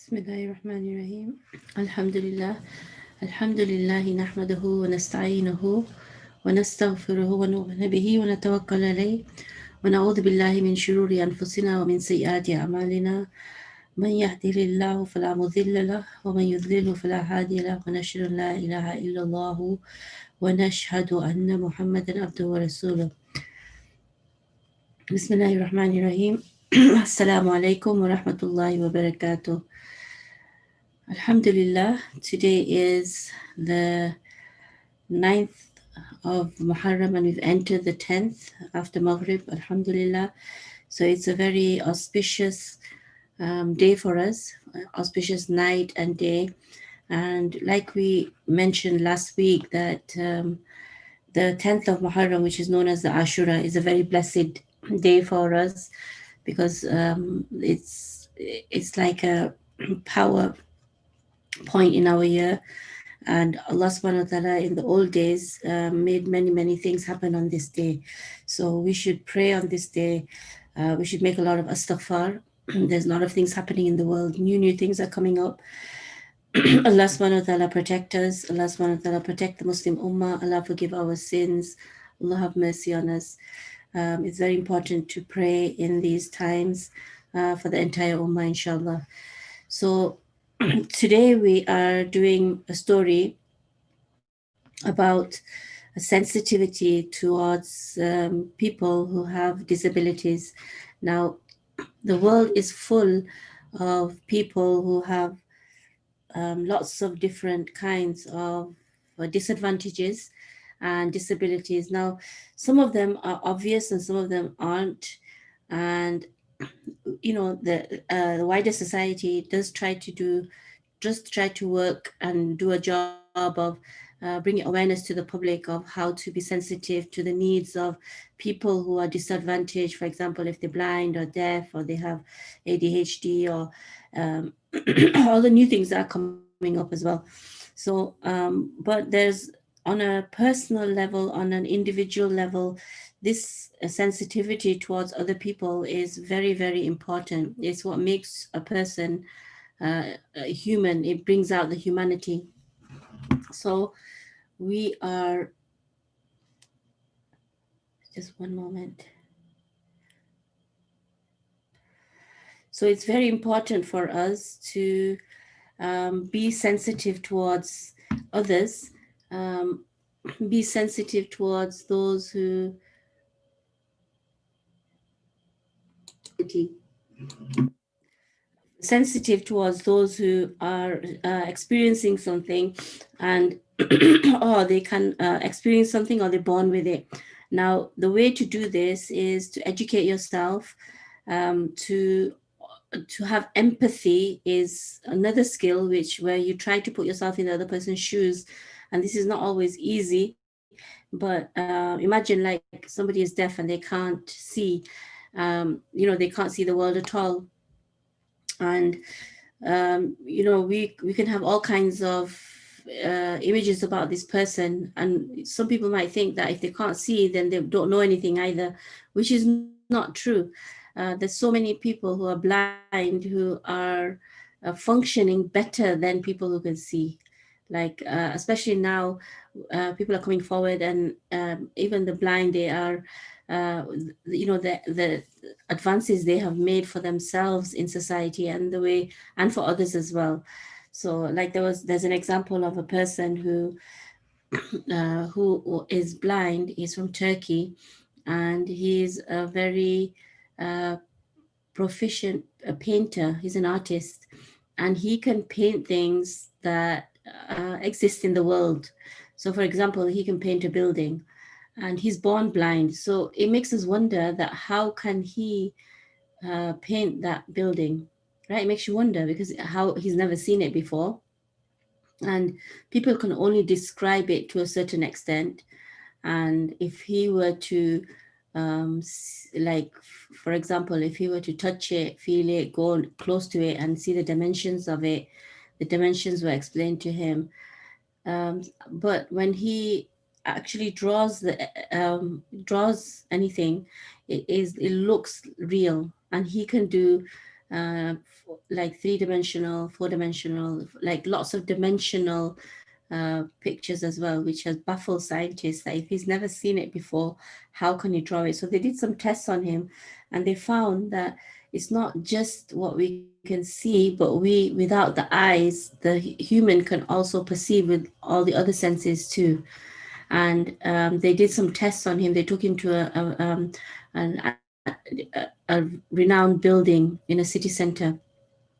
Bismillahirrahmanirrahim. Alhamdulillah. Alhamdulillah nahmaduhu wa nasta'inuhu wa nastaghfiruhu wa nu'minu bihi wa natawakkal alayh wa na'udhu billahi min shururi anfusina wa min sayyiati a'malina. Man yahdihillahu fala mudilla lahu wa man yudlilhu fala hadiya lahu wa nashhadu an la ilaha illallah wa nashhadu anna Muhammadan abduhu wa rasuluh. Bismillahirrahmanirrahim. Assalamu alaikum wa rahmatullahi wa barakatuh. Alhamdulillah, today is the 9th of Muharram and we've entered the 10th after Maghrib, Alhamdulillah. So it's a very auspicious day for us, auspicious night and day. And like we mentioned last week, that the 10th of Muharram, which is known as the Ashura, is a very blessed day for us because it's like a power point in our year, and Allah subhanahu wa ta'ala in the old days made many things happen on this day. So we should pray on this day. We should make a lot of astaghfar. There's a lot of things happening in the world. New things are coming up. Allah subhanahu wa ta'ala protect us. Allah subhanahu wa ta'ala protect the Muslim ummah. Allah forgive our sins. Allah have mercy on us. It's very important to pray in these times for the entire ummah, inshallah. So today we are doing a story about a sensitivity towards people who have disabilities. Now, the world is full of people who have lots of different kinds of disadvantages and disabilities. Now, some of them are obvious and some of them aren't. And the wider society does try to work and do a job of bringing awareness to the public of how to be sensitive to the needs of people who are disadvantaged. For example, if they're blind or deaf or they have ADHD or all the new things that are coming up as well. So, but there's on a personal level, on an individual level, this sensitivity towards other people is very important. It's what makes a person human. It brings out the humanity. So we are, just one moment. So it's very important for us to be sensitive towards others, be sensitive towards those who sensitive towards those who are experiencing something, and or they can experience something or they're born with it. Now, the way to do this is to educate yourself. To have empathy is another skill where you try to put yourself in the other person's shoes, and this is not always easy. But imagine like somebody is deaf and they can't see, they can't see the world at all, and we can have all kinds of images about this person, and some people might think that if they can't see, then they don't know anything either, which is not true. There's so many people who are blind who are functioning better than people who can see. Like especially now, people are coming forward, and even the blind, they are the advances they have made for themselves in society and the way, and for others as well. So like there's an example of a person who is blind. He's from Turkey, and he's a very uh, proficient painter. He's an artist, and he can paint things that exist in the world. So for example, he can paint a building, and he's born blind. So it makes us wonder that how can he paint that building, right? It makes you wonder because how he's never seen it before, and people can only describe it to a certain extent. And if he were to like, for example, if he were to touch it, feel it, go close to it and see the dimensions of it, the dimensions were explained to him. But when he actually draws anything, it looks real, and he can do like three-dimensional, four-dimensional, like lots of dimensional pictures as well, which has baffled scientists that if he's never seen it before, how can he draw it? So they did some tests on him, and they found that it's not just what we can see, but we, without the eyes, the human can also perceive with all the other senses too. And they did some tests on him. They took him to an, a renowned building in a city center,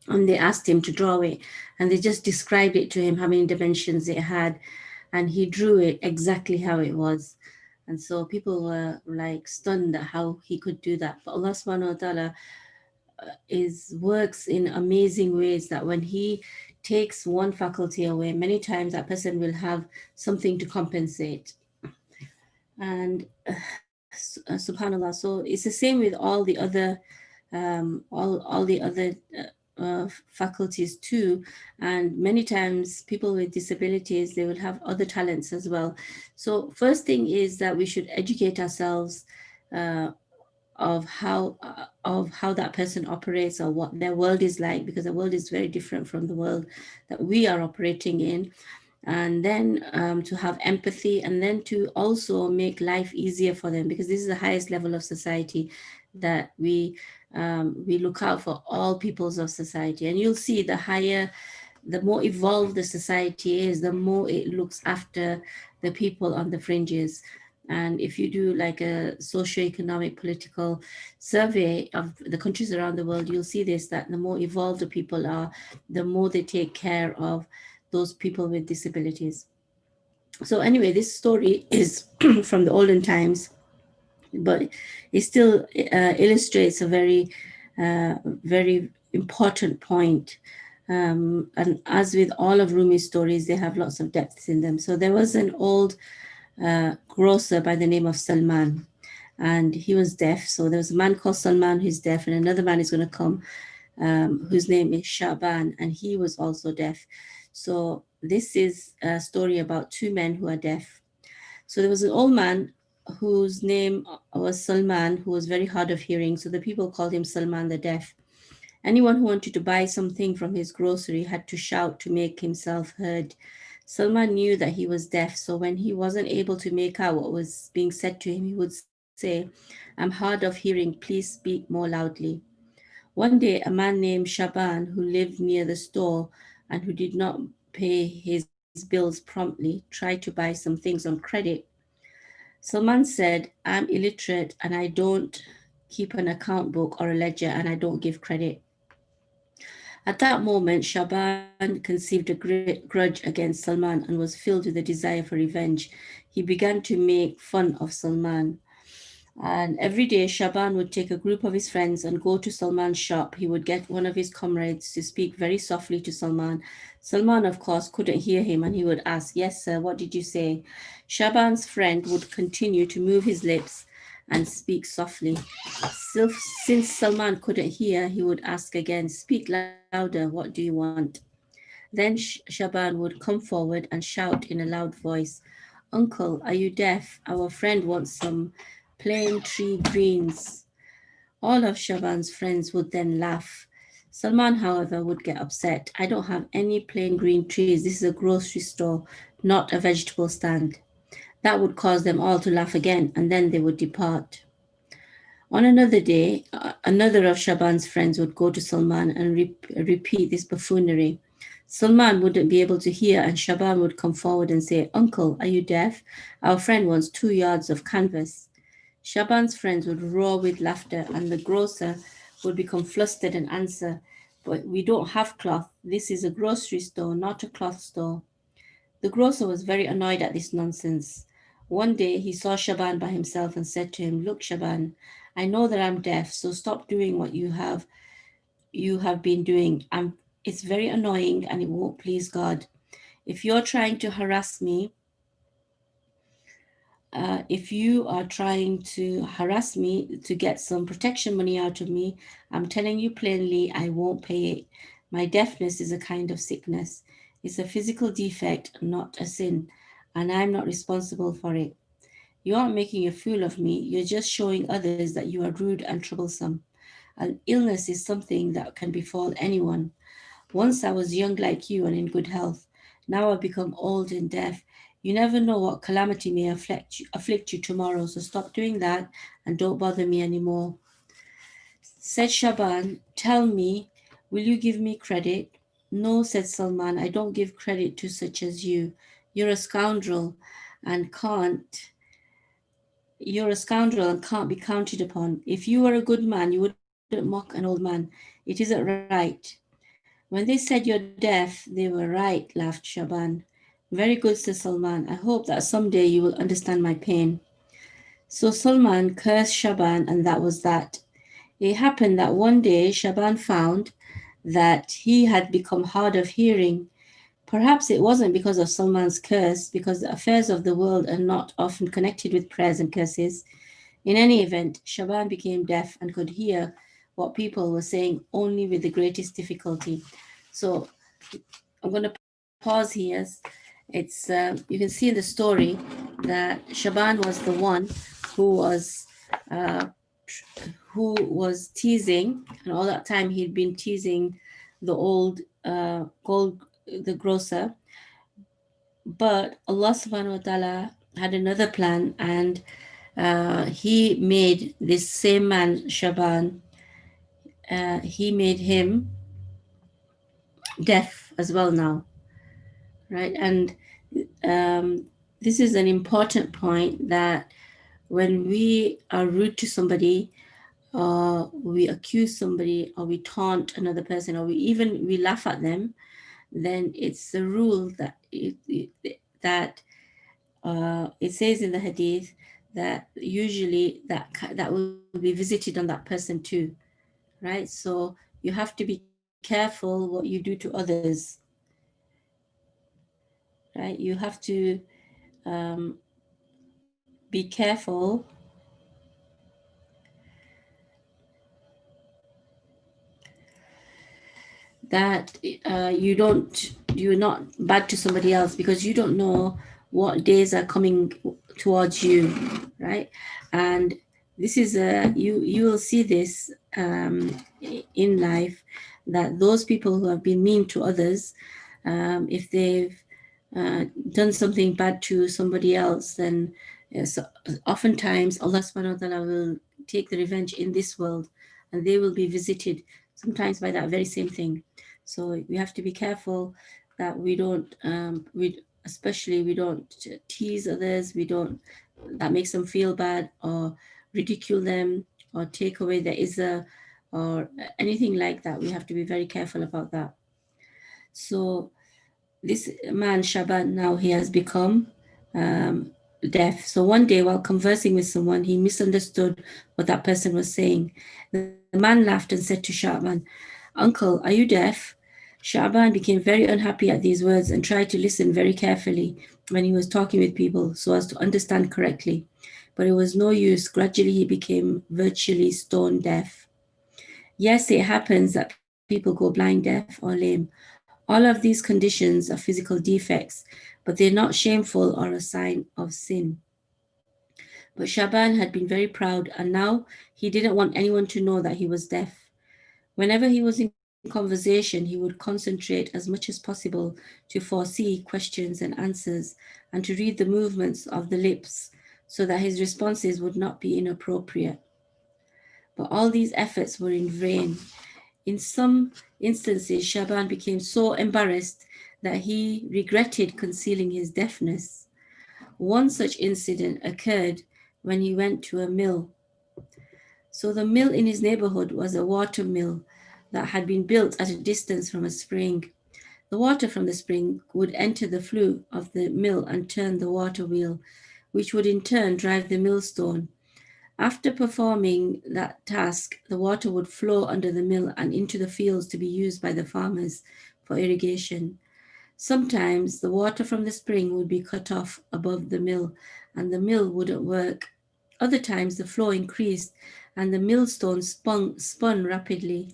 and they asked him to draw it, and they just described it to him how many dimensions it had, and he drew it exactly how it was. And so people were like stunned at how he could do that. But Allah subhanahu wa ta'ala is works in amazing ways, that when he takes one faculty away, many times that person will have something to compensate. And subhanallah, so it's the same with all the other all the other faculties too. And many times people with disabilities, they will have other talents as well. So first thing is that we should educate ourselves uh, of how that person operates, or what their world is like, because the world is very different from the world that we are operating in. And then to have empathy, and then to also make life easier for them, because this is the highest level of society, that we look out for all peoples of society. And you'll see the higher, the more evolved the society is, the more it looks after the people on the fringes. And if you do like a socio-economic political survey of the countries around the world, you'll see this, that the more evolved the people are, the more they take care of those people with disabilities. So anyway, this story is from the olden times, but it still illustrates a very important point. And as with all of Rumi's stories, they have lots of depths in them. So there was an old grocer by the name of Salman, and he was deaf. So there was a man called Salman who's deaf, and another man is going to come whose name is Shaban, and he was also deaf. So this is a story about two men who are deaf. So there was an old man whose name was Salman, who was very hard of hearing. So the people called him Salman the Deaf. Anyone who wanted to buy something from his grocery had to shout to make himself heard. Salman knew that he was deaf, so when he wasn't able to make out what was being said to him, he would say, "I'm hard of hearing, please speak more loudly." One day, a man named Shaban, who lived near the store and who did not pay his bills promptly, tried to buy some things on credit. Salman said, "I'm illiterate and I don't keep an account book or a ledger, and I don't give credit." At that moment, Shaban conceived a great grudge against Salman and was filled with a desire for revenge. He began to make fun of Salman. And every day, Shaban would take a group of his friends and go to Salman's shop. He would get one of his comrades to speak very softly to Salman. Salman, of course, couldn't hear him, and he would ask, "Yes, sir, what did you say?" Shaban's friend would continue to move his lips and speak softly. So, since Salman couldn't hear, he would ask again, "Speak louder, what do you want?" Then Shaban would come forward and shout in a loud voice, "Uncle, are you deaf? Our friend wants some plain tree greens." All of Shaban's friends would then laugh. Salman, however, would get upset. "I don't have any plain green trees. This is a grocery store, not a vegetable stand." That would cause them all to laugh again, and then they would depart. On another day, another of Shaban's friends would go to Salman and repeat this buffoonery. Salman wouldn't be able to hear, and Shaban would come forward and say, "Uncle, are you deaf? Our friend wants 2 yards of canvas." Shaban's friends would roar with laughter, and the grocer would become flustered and answer, "But we don't have cloth. This is a grocery store, not a cloth store." The grocer was very annoyed at this nonsense. One day he saw Shaban by himself and said to him, "Look, Shaban, I know that I'm deaf, so stop doing what you have been doing. It's very annoying and it won't please God. If you're trying to harass me, if you are trying to harass me to get some protection money out of me, I'm telling you plainly, I won't pay it. My deafness is a kind of sickness. It's a physical defect, not a sin, and I'm not responsible for it. You aren't making a fool of me, you're just showing others that you are rude and troublesome. An illness is something that can befall anyone. Once I was young like you and in good health. Now I've become old and deaf. You never know what calamity may afflict you tomorrow, so stop doing that and don't bother me anymore. Said Shaban, tell me, will you give me credit? No, said Salman, I don't give credit to such as you. You're a scoundrel and can't you're a scoundrel and can't be counted upon. If you were a good man, you wouldn't mock an old man. It isn't right. When they said you're deaf, they were right, laughed Shaban. Very good, said Salman. I hope that someday you will understand my pain. So Salman cursed Shaban, and that was that. It happened that one day Shaban found that he had become hard of hearing. Perhaps it wasn't because of Salman's curse, because the affairs of the world are not often connected with prayers and curses. In any event, Shaban became deaf and could hear what people were saying only with the greatest difficulty. So I'm going to pause here. It's you can see in the story that Shaban was the one who was uh, teasing, and all that time he'd been teasing the old gold the grocer. But Allah Subhanahu wa Taala had another plan, and he made this same man Shaban. He made him deaf as well now, right? And um, this is an important point that when we are rude to somebody, or we accuse somebody, or we taunt another person, or we laugh at them, then it's the rule that it says in the hadith that usually that will be visited on that person too, right? So you have to be careful what you do to others, right? You have to um, be careful that you're not bad to somebody else, because you don't know what days are coming towards you, right? And this is you will see this in life, that those people who have been mean to others, if they've uh, done something bad to somebody else, then yes, oftentimes Allah subhanahu wa ta'ala will take the revenge in this world, and they will be visited sometimes by that very same thing. So we have to be careful that we don't, especially we don't tease others, we don't, that makes them feel bad, or ridicule them, or take away their izzah, or anything like that. We have to be very careful about that. So this man Shaban, now he has become um, deaf. So one day, while conversing with someone, he misunderstood what that person was saying. The man laughed and said to Shaban, "Uncle, are you deaf?" Shaban became very unhappy at these words and tried to listen very carefully when he was talking with people so as to understand correctly. But it was no use. Gradually, he became virtually stone deaf. Yes, it happens that people go blind, deaf, or lame. All of these conditions are physical defects, but they're not shameful or a sign of sin. But Shaban had been very proud, and now he didn't want anyone to know that he was deaf. Whenever he was in conversation, he would concentrate as much as possible to foresee questions and answers, and to read the movements of the lips so that his responses would not be inappropriate. But all these efforts were in vain. In some instances, Shaban became so embarrassed that he regretted concealing his deafness. One such incident occurred when he went to a mill. So, the mill in his neighborhood was a water mill that had been built at a distance from a spring. The water from the spring would enter the flue of the mill and turn the water wheel, which would in turn drive the millstone. After performing that task, the water would flow under the mill and into the fields to be used by the farmers for irrigation. Sometimes the water from the spring would be cut off above the mill and the mill wouldn't work. Other times the flow increased and the millstone spun rapidly.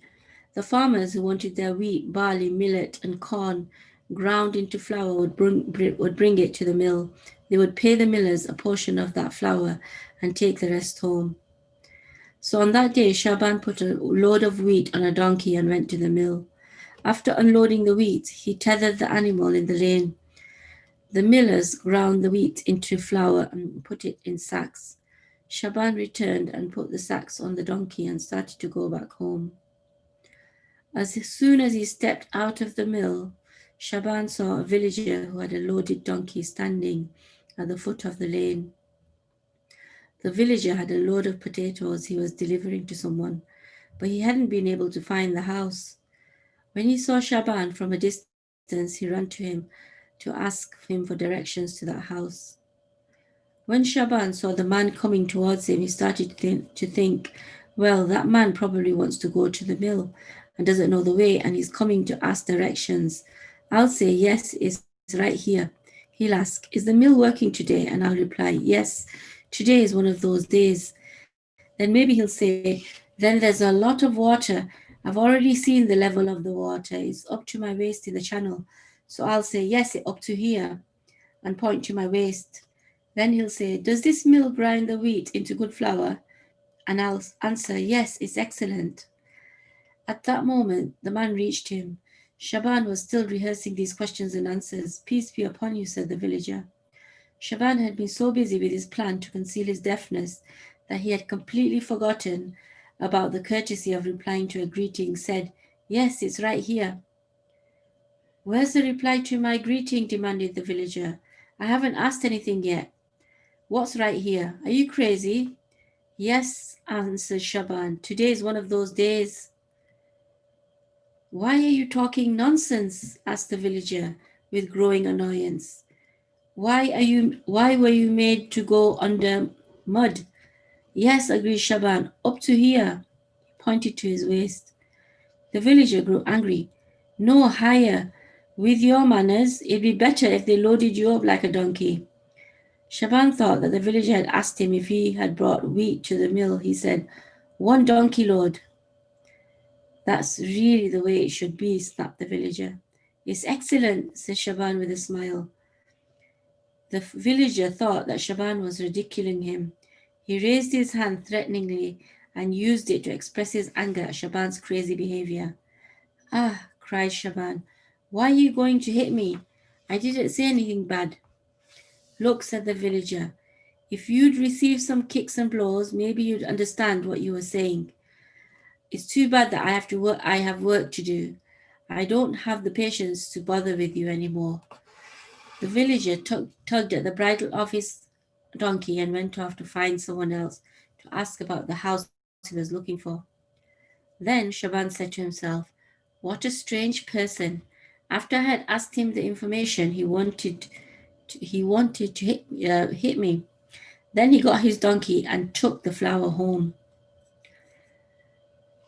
The farmers who wanted their wheat, barley, millet, and corn ground into flour would bring it to the mill. They would pay the millers a portion of that flour and take the rest home. So on that day, Shaban put a load of wheat on a donkey and went to the mill. After unloading the wheat, he tethered the animal in the lane. The millers ground the wheat into flour and put it in sacks. Shaban returned and put the sacks on the donkey and started to go back home. As soon as he stepped out of the mill, Shaban saw a villager who had a loaded donkey standing at the foot of the lane. The villager had a load of potatoes he was delivering to someone, but he hadn't been able to find the house. When he saw Shaban from a distance, he ran to him to ask him for directions to that house. When Shaban saw the man coming towards him, he started to think, well, that man probably wants to go to the mill and doesn't know the way, and he's coming to ask directions. I'll say, yes, it's right here. He'll ask, is the mill working today? And I'll reply, yes, today is one of those days. Then maybe he'll say, then there's a lot of water. I've already seen the level of the water. It's up to my waist in the channel. So I'll say, yes, it's up to here and point to my waist. Then he'll say, does this mill grind the wheat into good flour? And I'll answer, yes, it's excellent. At that moment, the man reached him. Shaban was still rehearsing these questions and answers. Peace be upon you, said the villager. Shaban had been so busy with his plan to conceal his deafness that he had completely forgotten about the courtesy of replying to a greeting. Said, yes, it's right here. Where's the reply to my greeting? Demanded the villager. I haven't asked anything yet. What's right here? Are you crazy? Yes, answered Shaban. Today is one of those days. Why are you talking nonsense? Asked the villager with growing annoyance. Why were you made to go under mud? Yes, agreed Shaban. Up to here. He pointed to his waist. The villager grew angry. No, higher. With your manners, it'd be better if they loaded you up like a donkey. Shaban thought that the villager had asked him if he had brought wheat to the mill. He said, 1 donkey load. That's really the way it should be, snapped the villager. It's excellent, said Shaban with a smile. The villager thought that Shaban was ridiculing him. He raised his hand threateningly and used it to express his anger at Shaban's crazy behavior. Ah, cried Shaban, why are you going to hit me? I didn't say anything bad. Look, said the villager, if you'd received some kicks and blows, maybe you'd understand what you were saying. It's too bad that I have work to do. I don't have the patience to bother with you anymore. The villager tugged at the bridle of his donkey and went off to find someone else to ask about the house he was looking for. Then Shaban said to himself, what a strange person. After I had asked him the information, he wanted to hit me. Then he got his donkey and took the flour home.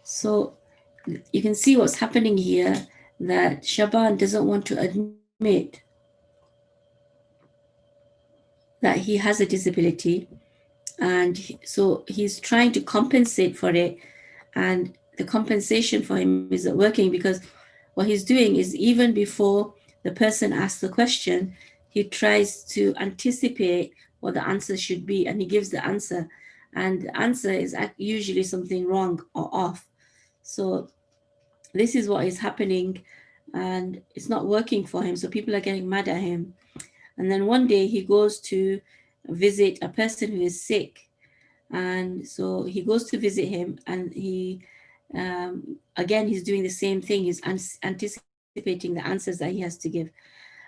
So you can see what's happening here, that Shaban doesn't want to admit that he has a disability, and so he's trying to compensate for it, and the compensation for him isn't working because what he's doing is, even before the person asks the question, he tries to anticipate what the answer should be, and he gives the answer, and the answer is usually something wrong or off. So this is what is happening, and it's not working for him, so people are getting mad at him. And then one day he goes to visit a person who is sick, and so he goes to visit him, and again he's doing the same thing. He's anticipating the answers that he has to give,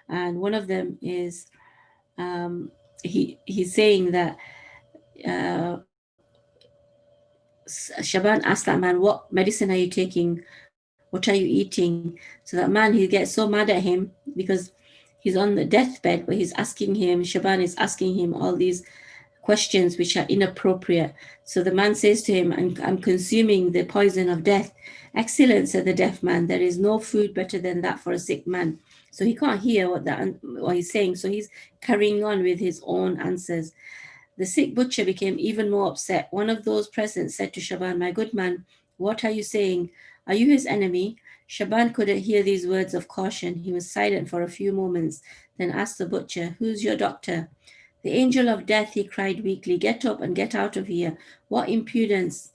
and one of them is, he's saying that, uh, Shaban asked that man, what medicine are you taking? What are you eating? So that man, he gets so mad at him because he's on the deathbed, but Shaban is asking him all these questions which are inappropriate. So the man says to him, I'm consuming the poison of death. Excellent, said the deaf man. There is no food better than that for a sick man. So he can't hear what he's saying. So he's carrying on with his own answers. The sick butcher became even more upset. One of those present said to Shaban, my good man, what are you saying? Are you his enemy? Shaban couldn't hear these words of caution. He was silent for a few moments, then asked the butcher, who's your doctor? The angel of death, he cried weakly. Get up and get out of here. What impudence.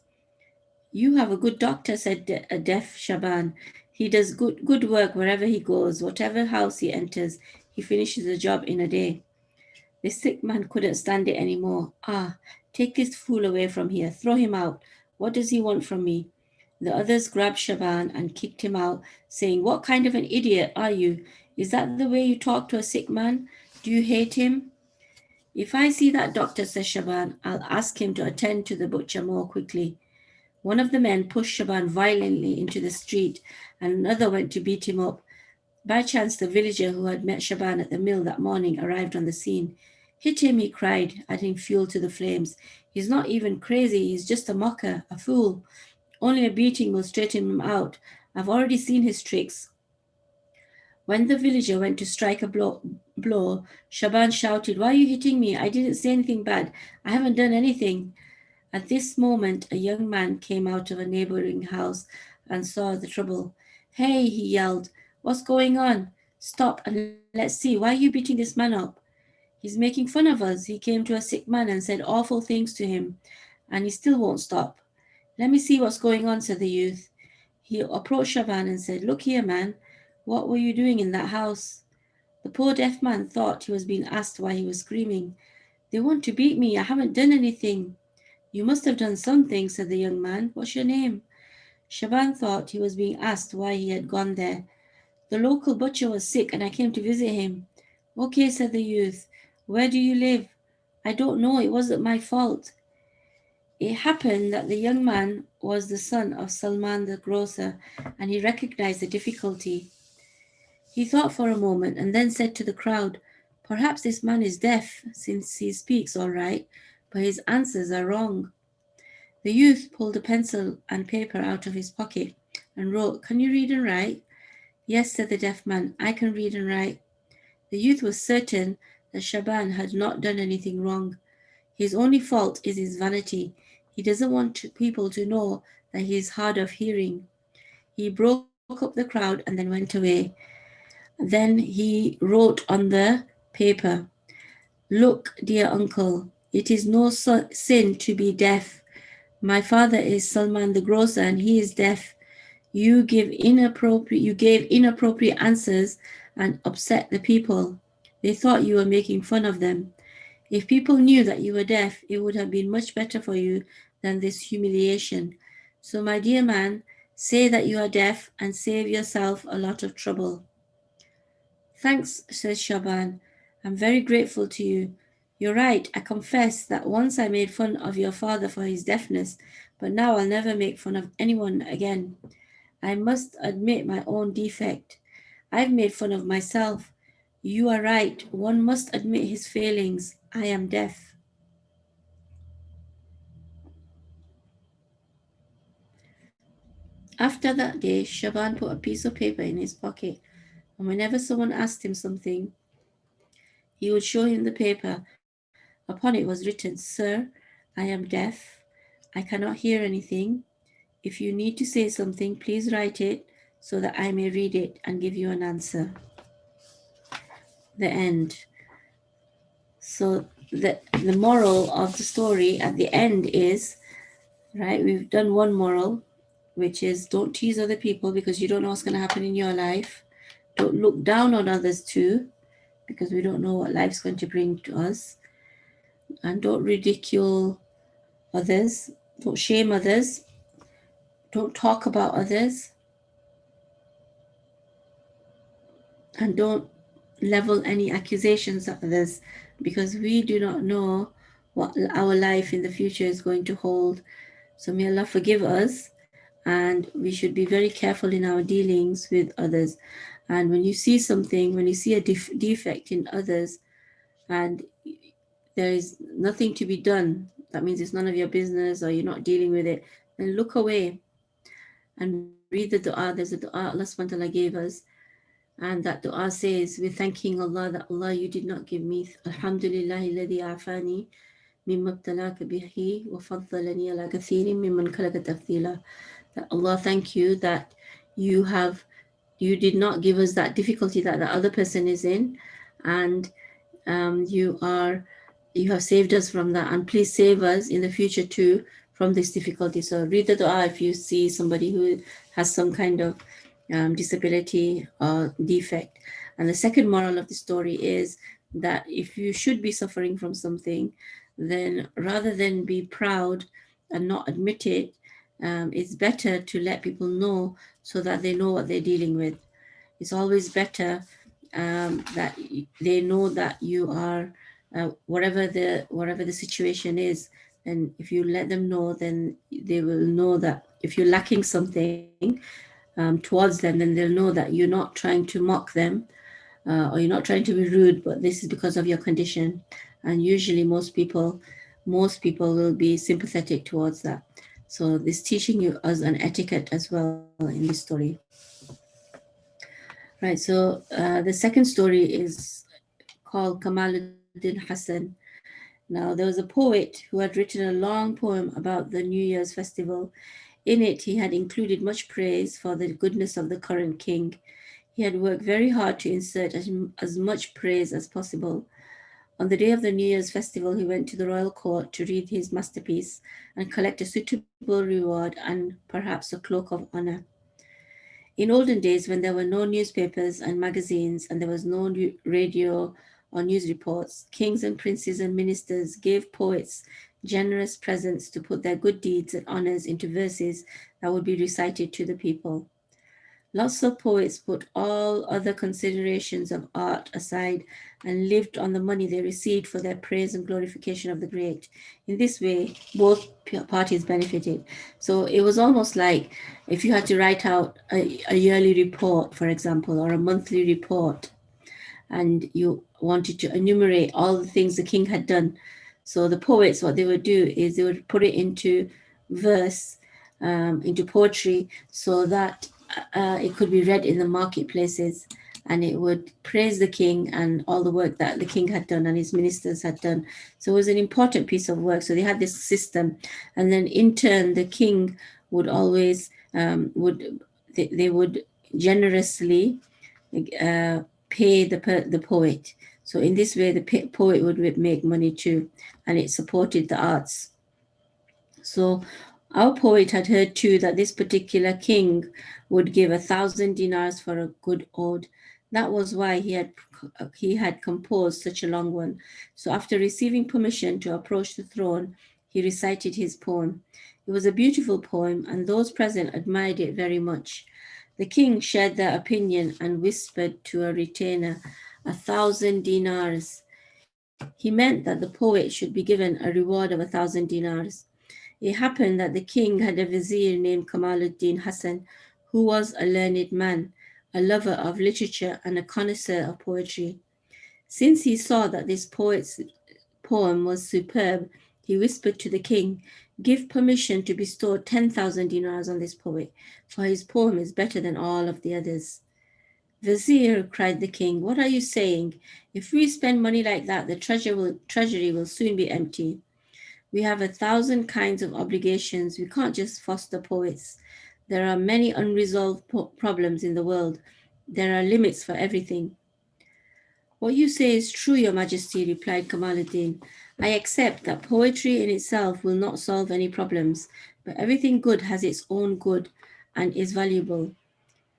You have a good doctor, said a deaf Shaban. He does good work wherever he goes. Whatever house he enters, he finishes the job in a day. The sick man couldn't stand it anymore. Ah, take this fool away from here. Throw him out. What does he want from me? The others grabbed Shaban and kicked him out, saying, What kind of an idiot are you? Is that the way you talk to a sick man? Do you hate him? If I see that doctor, says Shaban, I'll ask him to attend to the butcher more quickly. One of the men pushed Shaban violently into the street, and another went to beat him up. By chance, the villager who had met Shaban at the mill that morning arrived on the scene. Hit him, he cried, adding fuel to the flames. He's not even crazy, he's just a mocker, a fool. Only a beating will straighten him out. I've already seen his tricks. When the villager went to strike a blow, Shaban shouted, Why are you hitting me? I didn't say anything bad. I haven't done anything. At this moment, a young man came out of a neighboring house and saw the trouble. Hey, he yelled, What's going on? Stop and let's see. Why are you beating this man up? He's making fun of us. He came to a sick man and said awful things to him, and he still won't stop. Let me see what's going on, said the youth. He approached Shaban and said, Look here, man. What were you doing in that house? The poor deaf man thought he was being asked why he was screaming. They want to beat me. I haven't done anything. You must have done something, said the young man. What's your name? Shaban thought he was being asked why he had gone there. The local butcher was sick and I came to visit him. Okay, said the youth. Where do you live? I don't know. It wasn't my fault. It happened that the young man was the son of Salman the grocer, and he recognized the difficulty. He thought for a moment and then said to the crowd, Perhaps this man is deaf, since he speaks all right, but his answers are wrong. The youth pulled a pencil and paper out of his pocket and wrote, Can you read and write? Yes, said the deaf man, I can read and write. The youth was certain that Shaban had not done anything wrong. His only fault is his vanity. He doesn't want people to know that he is hard of hearing. He broke up the crowd and then went away. Then he wrote on the paper, Look, dear uncle, it is no sin to be deaf. My father is Salman the grocer and he is deaf. You gave inappropriate answers and upset the people. They thought you were making fun of them. If people knew that you were deaf, it would have been much better for you than this humiliation. So, my dear man, say that you are deaf and save yourself a lot of trouble. Thanks, says Shaban. I'm very grateful to you. You're right, I confess that once I made fun of your father for his deafness, but now I'll never make fun of anyone again. I must admit my own defect. I've made fun of myself. You are right, one must admit his failings. I am deaf. After that day, Shaban put a piece of paper in his pocket, and whenever someone asked him something, he would show him the paper. Upon it was written, Sir, I am deaf. I cannot hear anything. If you need to say something, please write it so that I may read it and give you an answer. The end. So the moral of the story at the end is, right, we've done one moral, which is don't tease other people because you don't know what's going to happen in your life. Don't look down on others too, because we don't know what life's going to bring to us. And don't ridicule others. Don't shame others. Don't talk about others. And don't level any accusations at others, because we do not know what our life in the future is going to hold. So may Allah forgive us, and we should be very careful in our dealings with others. And when you see something, when you see a defect in others, and there is nothing to be done, that means it's none of your business or you're not dealing with it, then look away and read the dua. There's a dua Allah SWT gave us, and that dua says, we're thanking Allah that Allah, you did not give me, Alhamdulillah alladhi afani mimma ibtalaka bihi wa faddalani ala kathirin mimman khalaqa tafdila. That Allah, thank you that you did not give us that difficulty that the other person is in, and you have saved us from that, and please save us in the future too from this difficulty. So read the dua if you see somebody who has some kind of disability or defect. And the second moral of the story is that if you should be suffering from something, then rather than be proud and not admit it, it's better to let people know so that they know what they're dealing with. It's always better that they know that you are whatever the situation is. And if you let them know, then they will know that if you're lacking something towards them, then they'll know that you're not trying to mock them, or you're not trying to be rude, but this is because of your condition. And usually most people will be sympathetic towards that. So this teaching you as an etiquette as well in this story. Right, so the second story is called Kamaluddin Hassan. Now, there was a poet who had written a long poem about the New Year's festival. In it, he had included much praise for the goodness of the current king. He had worked very hard to insert as much praise as possible. On the day of the New Year's festival, he went to the royal court to read his masterpiece and collect a suitable reward and perhaps a cloak of honor. In olden days, when there were no newspapers and magazines and there was no radio or news reports, kings and princes and ministers gave poets generous presents to put their good deeds and honors into verses that would be recited to the people. Lots of poets put all other considerations of art aside and lived on the money they received for their praise and glorification of the great. In this way, both parties benefited. So it was almost like if you had to write out a yearly report, for example, or a monthly report, and you wanted to enumerate all the things the king had done. So the poets, what they would do is they would put it into verse, into poetry, so that it could be read in the marketplaces, and it would praise the king and all the work that the king had done and his ministers had done. So it was an important piece of work. So they had this system, and then in turn, the king would always they would generously uh, pay the poet. So in this way, the poet would make money too, and it supported the arts. So our poet had heard too that this particular king would give 1,000 dinars for a good ode. That was why he had composed such a long one. So after receiving permission to approach the throne, he recited his poem. It was a beautiful poem, and those present admired it very much. The king shared their opinion and whispered to a retainer, 1,000 dinars. He meant that the poet should be given a reward of 1,000 dinars. It happened that the king had a vizier named Kamaluddin Hassan, who was a learned man, a lover of literature, and a connoisseur of poetry. Since he saw that this poet's poem was superb, he whispered to the king, "Give permission to bestow 10,000 dinars on this poet, for his poem is better than all of the others." "Vizier," cried the king, "what are you saying? If we spend money like that, the treasury will soon be empty. We have 1,000 kinds of obligations. We can't just foster poets. There are many unresolved problems in the world. There are limits for everything." "What you say is true, Your Majesty," replied Kamaluddin. "I accept that poetry in itself will not solve any problems, but everything good has its own good and is valuable.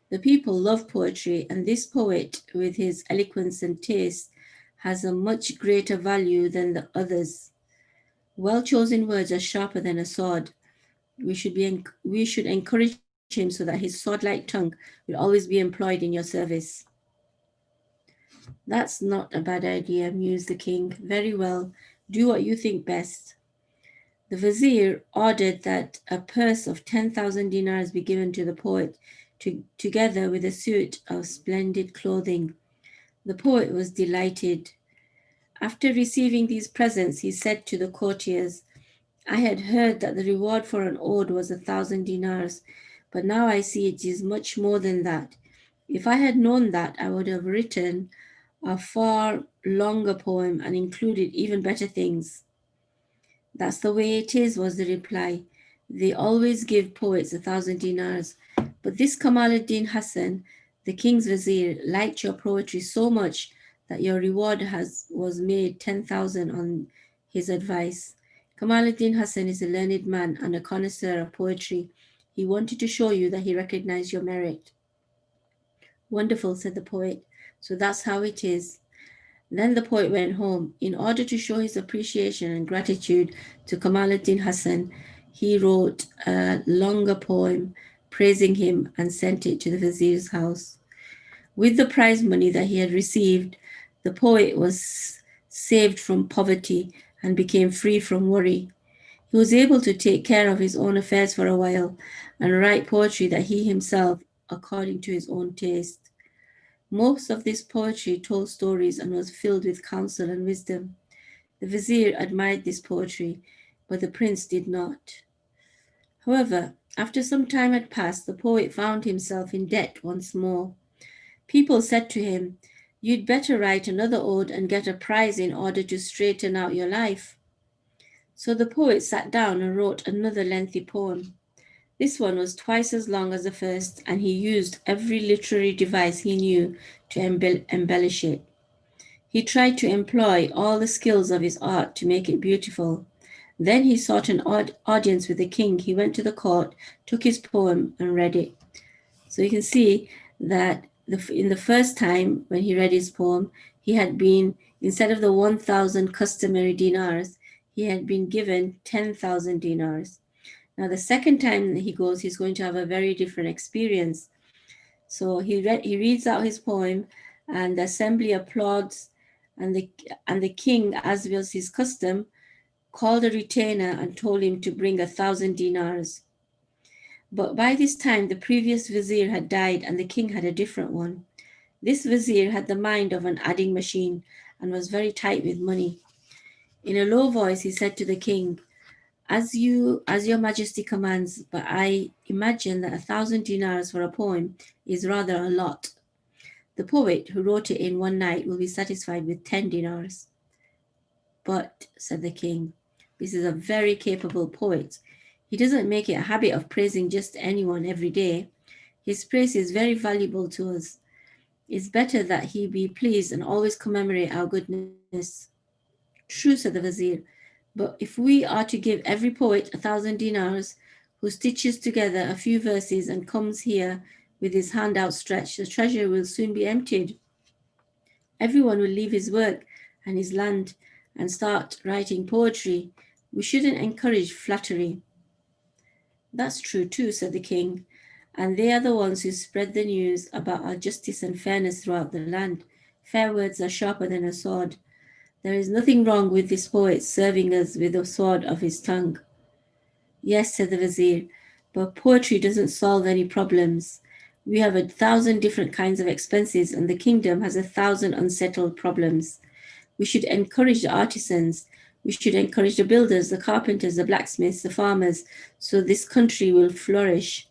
The people love poetry, and this poet, with his eloquence and taste, has a much greater value than the others. Well chosen words are sharper than a sword. We should encourage him so that his sword-like tongue will always be employed in your service." "That's not a bad idea," mused the king. "Very well, do what you think best." The vizier ordered that a purse of 10,000 dinars be given to the poet, together with a suit of splendid clothing. The poet was delighted. After receiving these presents, he said to the courtiers, "I had heard that the reward for an ode was 1,000 dinars, but now I see it is much more than that. If I had known that, I would have written a far longer poem and included even better things." "That's the way it is," was the reply. "They always give poets 1,000 dinars. But this Kamaluddin Hassan, the king's vizier, liked your poetry so much that your reward was made 10,000 on his advice. Kamaluddin Hassan is a learned man and a connoisseur of poetry. He wanted to show you that he recognized your merit. Wonderful, said the poet. So that's how it is. Then the poet went home. In order to show his appreciation and gratitude to Kamaluddin Hassan, he wrote a longer poem praising him and sent it to the vizier's house. With the prize money that he had received, the poet was saved from poverty and became free from worry. He was able to take care of his own affairs for a while and write poetry that he himself, according to his own taste. Most of this poetry told stories and was filled with counsel and wisdom. The vizier admired this poetry, but the prince did not. However, after some time had passed, the poet found himself in debt once more. People said to him, "You'd better write another ode and get a prize in order to straighten out your life." So the poet sat down and wrote another lengthy poem. This one was twice as long as the first, and he used every literary device he knew to embellish it. He tried to employ all the skills of his art to make it beautiful. Then he sought an audience with the king. He went to the court, took his poem, and read it. So you can see that in the first time when he read his poem, he had been, instead of the 1,000 customary dinars, he had been given 10,000 dinars. Now, the second time that he goes, he's going to have a very different experience. So he reads out his poem, and the assembly applauds, and the king, as was his custom, called a retainer and told him to bring 1,000 dinars. But by this time, the previous vizier had died, and the king had a different one. This vizier had the mind of an adding machine and was very tight with money. In a low voice, he said to the king, as your majesty commands, but I imagine that 1,000 dinars for a poem is rather a lot. The poet who wrote it in one night will be satisfied with 10 dinars. But, said the king, this is a very capable poet. He doesn't make it a habit of praising just anyone every day. His praise is very valuable to us. It's better that he be pleased and always commemorate our goodness. True, said the vizier, but if we are to give every poet 1,000 dinars, who stitches together a few verses and comes here with his hand outstretched, the treasure will soon be emptied. Everyone will leave his work and his land and start writing poetry. We shouldn't encourage flattery. That's true too, said the king, and they are the ones who spread the news about our justice and fairness throughout the land. Fair words are sharper than a sword. There is nothing wrong with this poet serving us with the sword of his tongue. Yes, said the vizier, but poetry doesn't solve any problems. We have 1,000 different kinds of expenses, and the kingdom has 1,000 unsettled problems. We should encourage the artisans. We should encourage the builders, the carpenters, the blacksmiths, the farmers, so this country will flourish.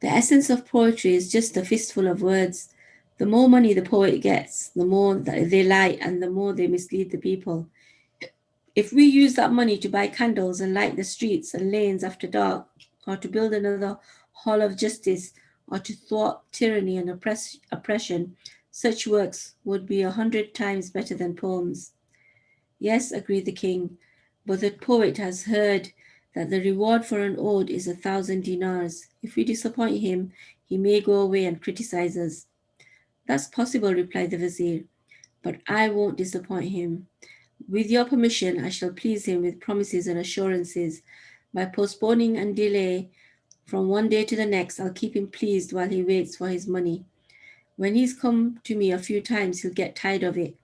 The essence of poetry is just a fistful of words. The more money the poet gets, the more they lie and the more they mislead the people. If we use that money to buy candles and light the streets and lanes after dark, or to build another hall of justice, or to thwart tyranny and oppression, such works would be 100 times better than poems. Yes, agreed the king, but the poet has heard that the reward for an ode is 1,000 dinars. If we disappoint him, he may go away and criticize us. That's possible, replied the vizier, but I won't disappoint him. With your permission, I shall please him with promises and assurances. By postponing and delay from one day to the next, I'll keep him pleased while he waits for his money. When he's come to me a few times, he'll get tired of it.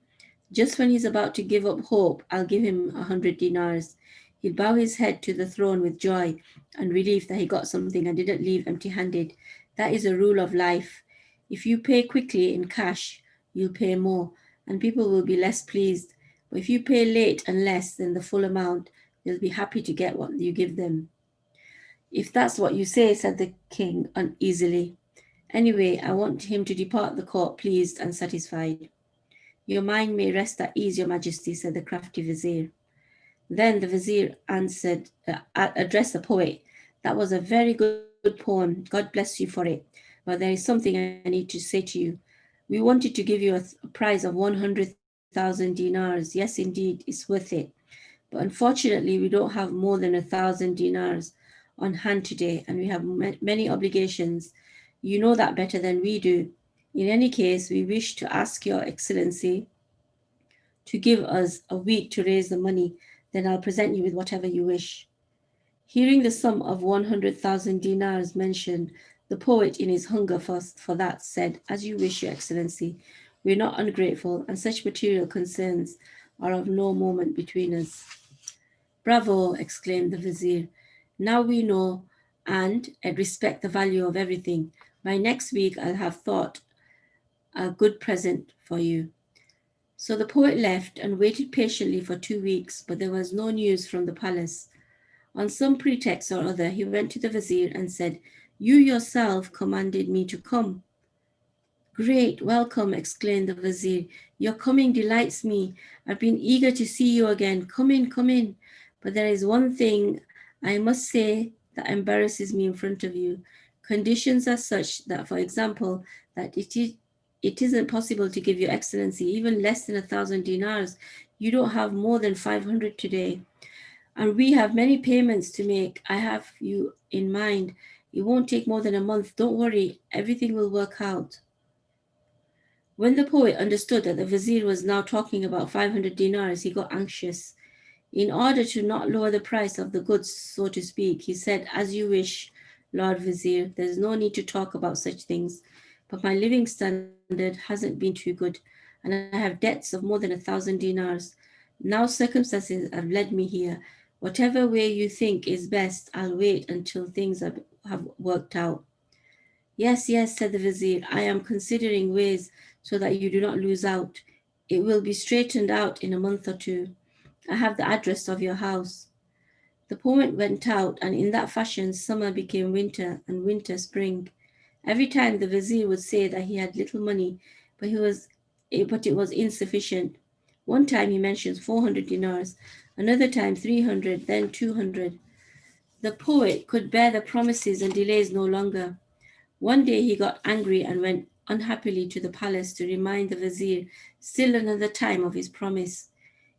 Just when he's about to give up hope, I'll give him 100 dinars. He'll bow his head to the throne with joy and relief that he got something and didn't leave empty handed. That is a rule of life. If you pay quickly in cash, you'll pay more, and people will be less pleased. But if you pay late and less than the full amount, they'll be happy to get what you give them. If that's what you say, said the king uneasily. Anyway, I want him to depart the court pleased and satisfied. Your mind may rest at ease, your majesty, said the crafty vizier. Then the vizier addressed the poet. That was a very good poem. God bless you for it. But there is something I need to say to you. We wanted to give you a prize of 100,000 dinars. Yes, indeed, it's worth it. But unfortunately, we don't have more than 1,000 dinars on hand today, and we have many obligations. You know that better than we do. In any case, we wish to ask Your Excellency to give us a week to raise the money. Then I'll present you with whatever you wish. Hearing the sum of 100,000 dinars mentioned, the poet, in his hunger for that, said, "As you wish, Your Excellency. We're not ungrateful, and such material concerns are of no moment between us." "Bravo!" exclaimed the vizier. "Now we know and respect the value of everything. By next week, I'll have thought a good present for you." So the poet left and waited patiently for 2 weeks, but there was no news from the palace. On some pretext or other, he went to the vizier and said, "You yourself commanded me to come." "Great welcome!" exclaimed the vizier. "Your coming delights me. I've been eager to see you again. Come in, come in. But there is one thing I must say that embarrasses me in front of you. Conditions are such that, for example, that it isn't possible to give Your Excellency even less than 1,000 dinars. You don't have more than 500 today. And we have many payments to make. I have you in mind. It won't take more than a month. Don't worry, everything will work out." When the poet understood that the vizier was now talking about 500 dinars, he got anxious. In order to not lower the price of the goods, so to speak, he said, "As you wish, Lord Vizier. There's no need to talk about such things. But my living standard hasn't been too good, and I have debts of more than 1,000 dinars. Now circumstances have led me here. Whatever way you think is best, I'll wait until things have worked out." "Yes, yes," said the vizier. "I am considering ways so that you do not lose out. It will be straightened out in a month or two. I have the address of your house." The poet went out, and in that fashion summer became winter and winter spring. Every time the vizier would say that he had little money, but it was insufficient. One time he mentions 400 dinars, another time 300, then 200. The poet could bear the promises and delays no longer. One day he got angry and went unhappily to the palace to remind the vizier still another time of his promise.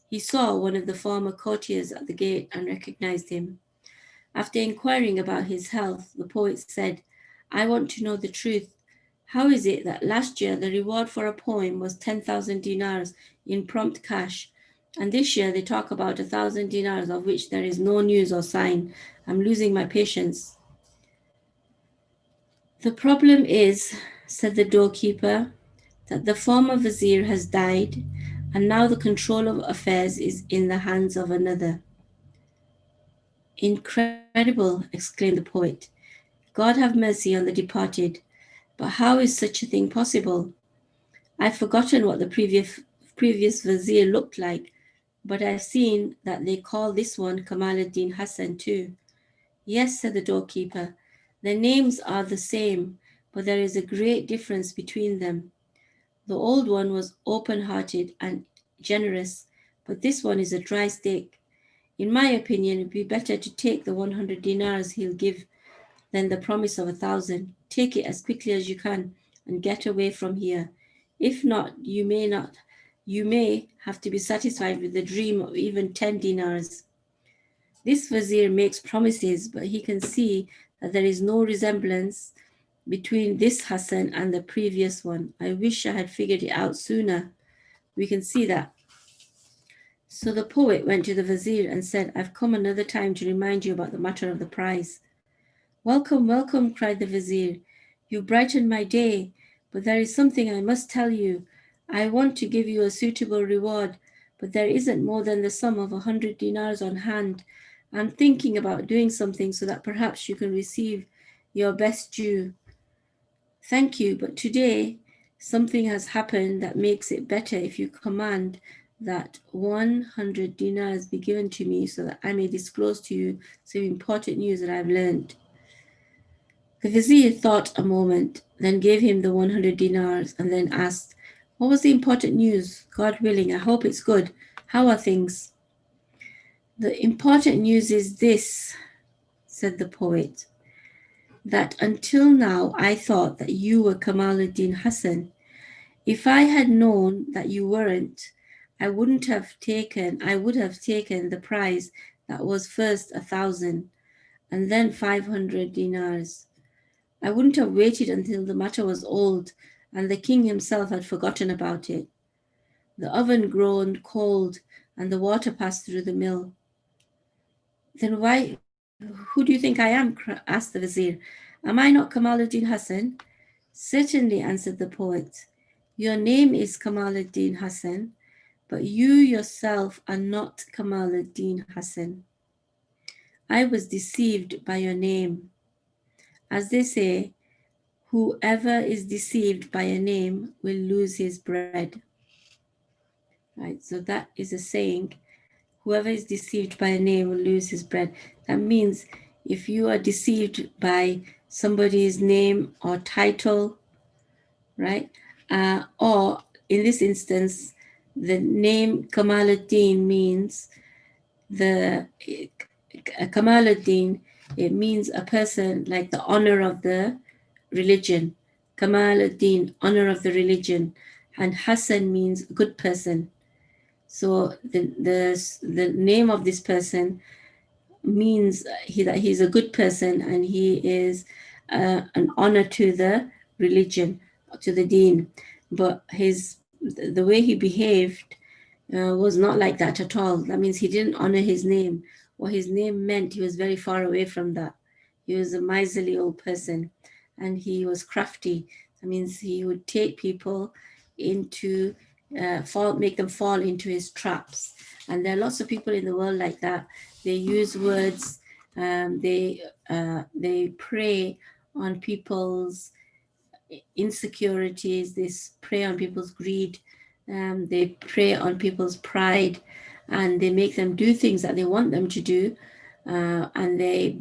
He saw one of the former courtiers at the gate and recognized him. After inquiring about his health, the poet said, "I want to know the truth. How is it that last year the reward for a poem was 10,000 dinars in prompt cash, and this year they talk about 1,000 dinars of which there is no news or sign? I'm losing my patience." "The problem is," said the doorkeeper, "that the former vizier has died, and now the control of affairs is in the hands of another." "Incredible!" exclaimed the poet. "God have mercy on the departed. But how is such a thing possible? I've forgotten what the previous vizier looked like, but I've seen that they call this one Kamaluddin Hassan too." "Yes," said the doorkeeper, "their names are the same, but there is a great difference between them. The old one was open-hearted and generous, but this one is a dry stick. In my opinion, it would be better to take the 100 dinars he'll give than the promise of 1,000. Take it as quickly as you can and get away from here. If not, you may have to be satisfied with the dream of even 10 dinars." This vizier makes promises, but he can see that there is no resemblance between this Hassan and the previous one. I wish I had figured it out sooner. We can see that. So the poet went to the vizier and said, "I've come another time to remind you about the matter of the prize." "Welcome, welcome," cried the vizier. "You brightened my day, but there is something I must tell you. I want to give you a suitable reward, but there isn't more than the sum of 100 dinars on hand. I'm thinking about doing something so that perhaps you can receive your best due." "Thank you, but today something has happened that makes it better if you command that 100 dinars be given to me so that I may disclose to you some important news that I've learned." The vizier thought a moment, then gave him the 100 dinars and then asked, "What was the important news? God willing, I hope it's good. How are things?" "The important news is this," said the poet, "that until now I thought that you were Kamaluddin Hassan. If I had known that you weren't, I would have taken the prize that was first 1,000 and then 500 dinars. I wouldn't have waited until the matter was old and the king himself had forgotten about it. The oven groaned cold and the water passed through the mill. Then who do you think I am? Asked the vizier. Am I not Kamaluddin Hassan? Certainly, answered the poet. Your name is Kamaluddin Hassan, but you yourself are not Kamaluddin Hassan. I was deceived by your name. As they say, whoever is deceived by a name will lose his bread. Right, so that is a saying. Whoever is deceived by a name will lose his bread. That means if you are deceived by somebody's name or title, right? Or in this instance, the name Kamaluddin means the Kamaluddin, it means a person like the honor of the religion. Kamaluddin, honor of the religion. And Hassan means good person. So the name of this person means that he's a good person and he is an honor to the religion, to the deen. But the way he behaved was not like that at all. That means he didn't honor his name. What his name meant, he was very far away from that. He was a miserly old person and he was crafty. That means he would take people into make them fall into his traps. And there are lots of people in the world like that. They use words, they prey on people's insecurities, they prey on people's greed, they prey on people's pride, and they make them do things that they want them to do, and they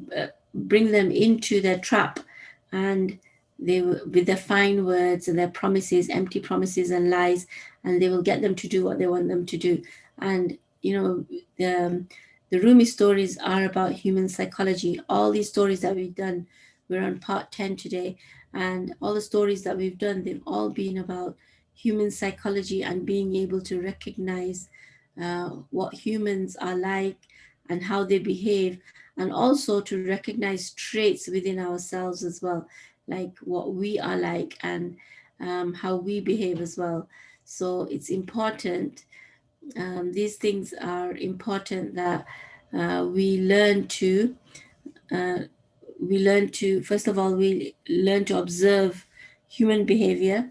bring them into their trap, and they with their fine words and their promises, empty promises and lies, and they will get them to do what they want them to do. And you know, the Rumi stories are about human psychology. All these stories that we've done, we're on part 10 today, and all the stories that we've done, they've all been about human psychology and being able to recognize what humans are like and how they behave, and also to recognize traits within ourselves as well, like what we are like and how we behave as well. So it's important, these things are important that we learn to uh, first of all, we learn to observe human behavior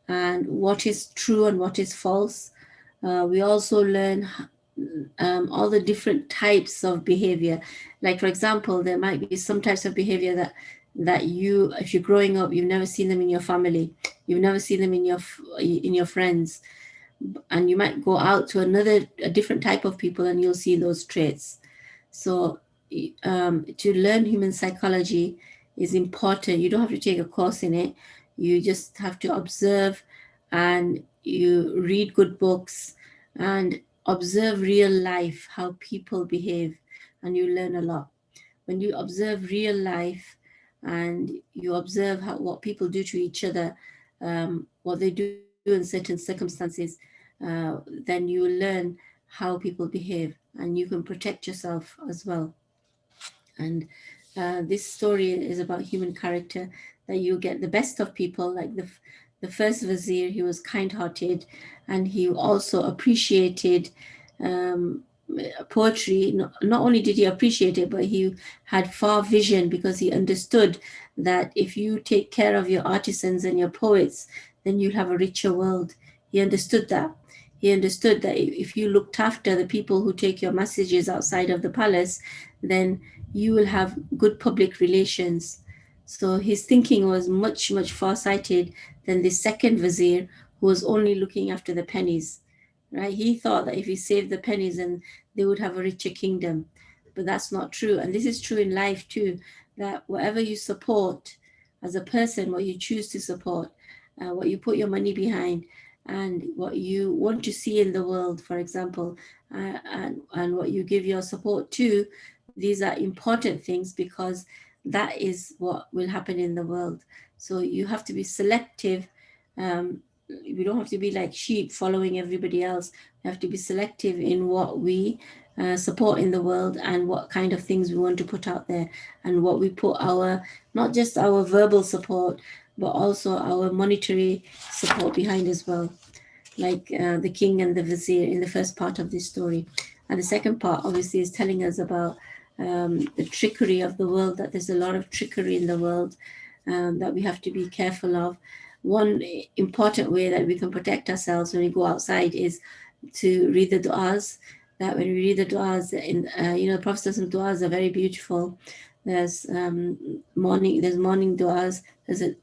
and what is true and what is false. We also learn all the different types of behavior. Like, for example, there might be some types of behavior that you, if you're growing up, you've never seen them in your family, you've never seen them in your friends, and you might go out to a different type of people and you'll see those traits. So to learn human psychology is important. You don't have to take a course in it. You just have to observe, and you read good books and observe real life, how people behave, and you learn a lot. When you observe real life and you observe what people do to each other, what they do in certain circumstances, then you will learn how people behave and you can protect yourself as well. And this story is about human character, that you get the best of people. Like the first vizier, he was kind-hearted, and he also appreciated um, poetry. Not only did he appreciate it, but he had far vision, because he understood that if you take care of your artisans and your poets, then you'll have a richer world. He understood that. He understood that if you looked after the people who take your messages outside of the palace, then you will have good public relations. So his thinking was much, much far-sighted than the second vizier, who was only looking after the pennies. Right? He thought that if he saved the pennies, and they would have a richer kingdom. But that's not true. And this is true in life too, that whatever you support as a person, what you choose to support, what you put your money behind, and what you want to see in the world, for example, and what you give your support to, these are important things, because that is what will happen in the world. So you have to be selective, we don't have to be like sheep following everybody else. We have to be selective in what we support in the world, and what kind of things we want to put out there, and what we put our, not just our verbal support, but also our monetary support behind as well, like the king and the vizier in the first part of this story. And the second part, obviously, is telling us about the trickery of the world, that there's a lot of trickery in the world that we have to be careful of. One important way that we can protect ourselves when we go outside is to read the du'as. That when we read the du'as, the Prophet's du'as are very beautiful. There's morning du'as.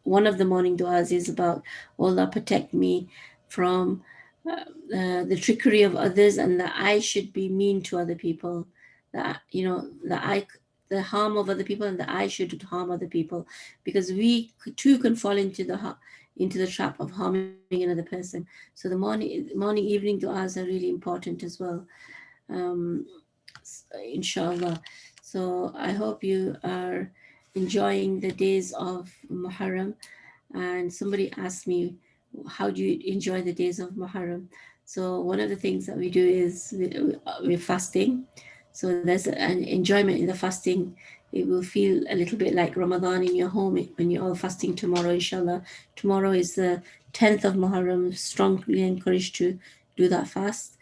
One of the morning du'as is about, "Oh Allah, protect me from the trickery of others, and that I should be mean to other people, that the harm of other people, and that I should harm other people, because we too can fall into the trap of harming another person." So the morning evening du'as are really important as well, um, inshallah. So I hope you are enjoying the days of Muharram. And somebody asked me, how do you enjoy the days of Muharram? So one of the things that we do is we're fasting. So there's an enjoyment in the fasting. It will feel a little bit like Ramadan in your home when you're all fasting tomorrow, inshallah. Tomorrow is the 10th of Muharram. Strongly encouraged to do that fast.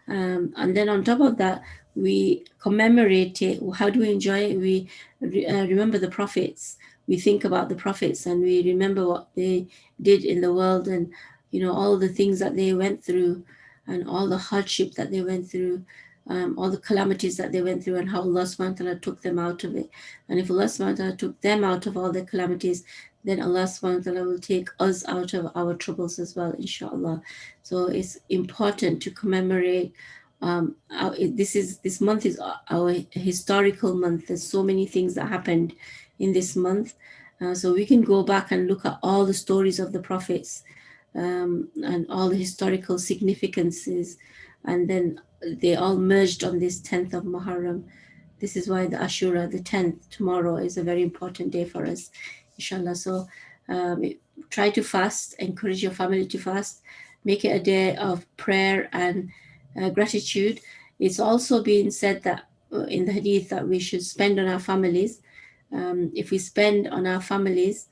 And then on top of that, we commemorate it. How do we enjoy it? We remember the prophets. We think about the prophets, and we remember what they did in the world, and all the things that they went through, and all the hardship that they went through, all the calamities that they went through, and how Allah subhanahu wa ta'ala took them out of it. And if Allah subhanahu wa ta'ala took them out of all the calamities, then Allah subhanahu wa ta'ala will take us out of our troubles as well, inshallah. So it's important to commemorate. This month is our historical month. There's so many things that happened in this month, so we can go back and look at all the stories of the prophets, and all the historical significances, and then they all merged on this 10th of Muharram. This is why the Ashura, the 10th, tomorrow, is a very important day for us, inshallah. So um, try to fast, encourage your family to fast, make it a day of prayer and gratitude. It's also been said that in the hadith that we should spend on our families. If we spend on our families,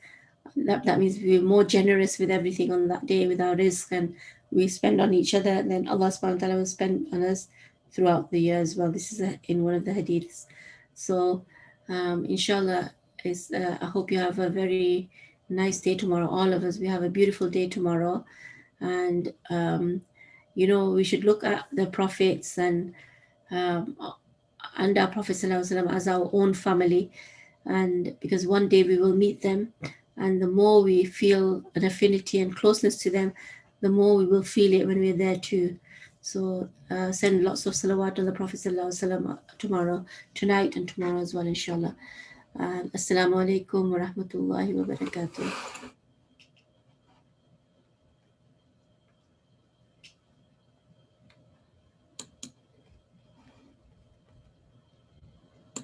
that means we're more generous with everything on that day, with our rizq, and we spend on each other, and then Allah subhanahu wa ta'ala will spend on us throughout the year as well. This is in one of the hadiths. So inshallah, I hope you have a very nice day tomorrow. All of us, we have a beautiful day tomorrow. And we should look at the prophets um, and our Prophet ﷺ as our own family, and because one day we will meet them, and the more we feel an affinity and closeness to them, the more we will feel it when we're there too. So send lots of salawat on the Prophet ﷺ tomorrow, tonight, and tomorrow as well, inshallah. Assalamu alaikum wa rahmatullahi wa barakatuh.